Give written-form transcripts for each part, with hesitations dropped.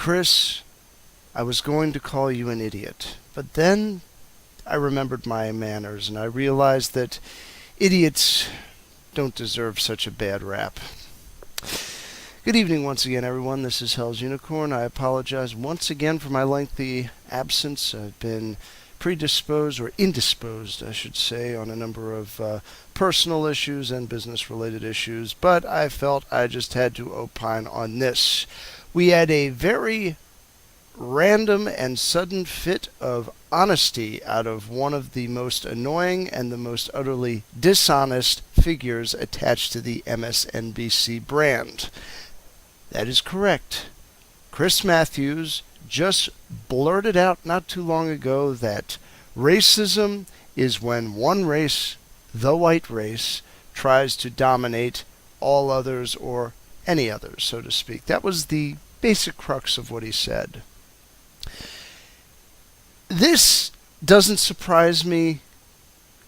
Chris, I was going to call you an idiot, but then I remembered my manners and I realized that idiots don't deserve such a bad rap. Good evening once again, everyone. This is Hell's Unicorn. I apologize once again for my lengthy absence. I've been predisposed, or indisposed, I should say, on a number of personal issues and business-related issues, but I felt I just had to opine on this. We had a very random and sudden fit of honesty out of one of the most annoying and the most utterly dishonest figures attached to the MSNBC brand. That is correct. Chris Matthews just blurted out not too long ago that racism is when one race, the white race, tries to dominate all others or any others, so to speak. That was the basic crux of what he said. This doesn't surprise me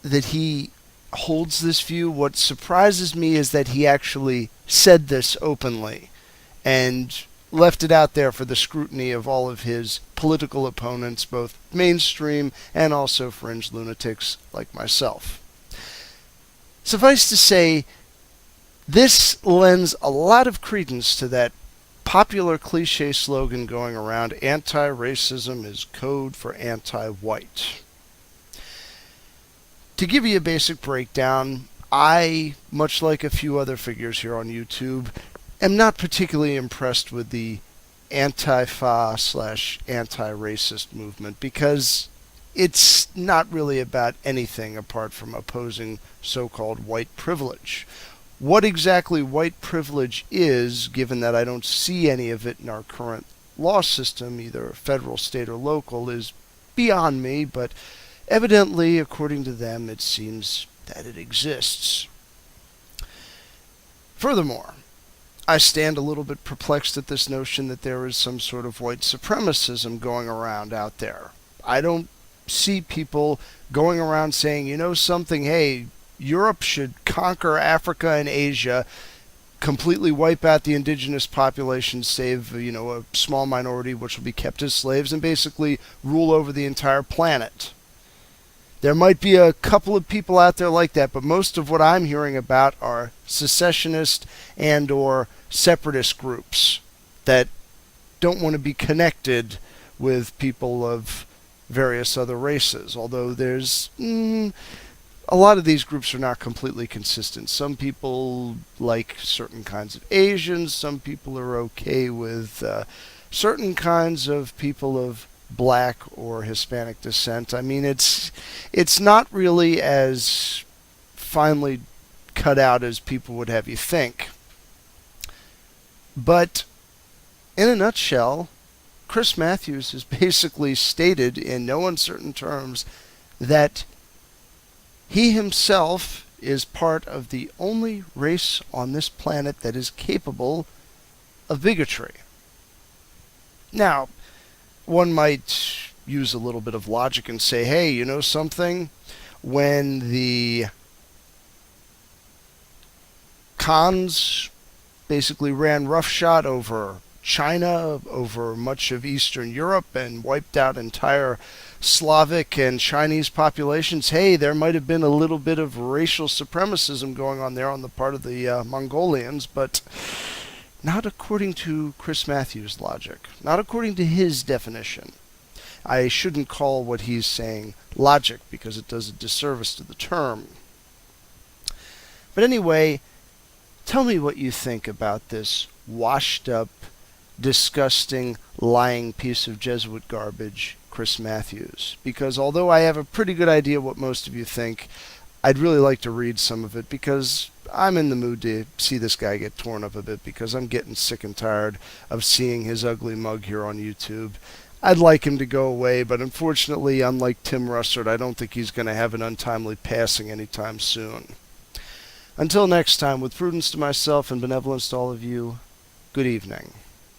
that he holds this view. What surprises me is that he actually said this openly and left it out there for the scrutiny of all of his political opponents, both mainstream and also fringe lunatics like myself. Suffice to say, this lends a lot of credence to that popular cliche slogan going around, anti-racism is code for anti-white. To give you a basic breakdown, I, much like a few other figures here on YouTube, am not particularly impressed with the Antifa/anti-racist movement because it's not really about anything apart from opposing so-called white privilege. What exactly white privilege is, given that I don't see any of it in our current law system, either federal, state, or local, is beyond me, but evidently, according to them, it seems that it exists. Furthermore, I stand a little bit perplexed at this notion that there is some sort of white supremacism going around out there. I don't see people going around saying, you know something, hey, Europe should conquer Africa and Asia, completely wipe out the indigenous population, save, a small minority which will be kept as slaves, and basically rule over the entire planet. There might be a couple of people out there like that, but most of what I'm hearing about are secessionist and or separatist groups that don't want to be connected with people of various other races, although there's a lot of these groups are not completely consistent. Some people like certain kinds of Asians. Some people are okay with certain kinds of people of black or Hispanic descent. I mean, it's not really as finely cut out as people would have you think. But in a nutshell, Chris Matthews has basically stated in no uncertain terms that he himself is part of the only race on this planet that is capable of bigotry. Now, one might use a little bit of logic and say, hey, you know something? When the Khans basically ran roughshod over China, over much of Eastern Europe, and wiped out entire Slavic and Chinese populations, hey, there might have been a little bit of racial supremacism going on there on the part of the Mongolians, but not according to Chris Matthews' logic, not according to his definition. I shouldn't call what he's saying logic because it does a disservice to the term. But anyway, tell me what you think about this washed up, disgusting, lying piece of Jesuit garbage, Chris Matthews. Because although I have a pretty good idea what most of you think, I'd really like to read some of it because I'm in the mood to see this guy get torn up a bit because I'm getting sick and tired of seeing his ugly mug here on YouTube. I'd like him to go away, but unfortunately, unlike Tim Russert, I don't think he's going to have an untimely passing anytime soon. Until next time, with prudence to myself and benevolence to all of you, good evening.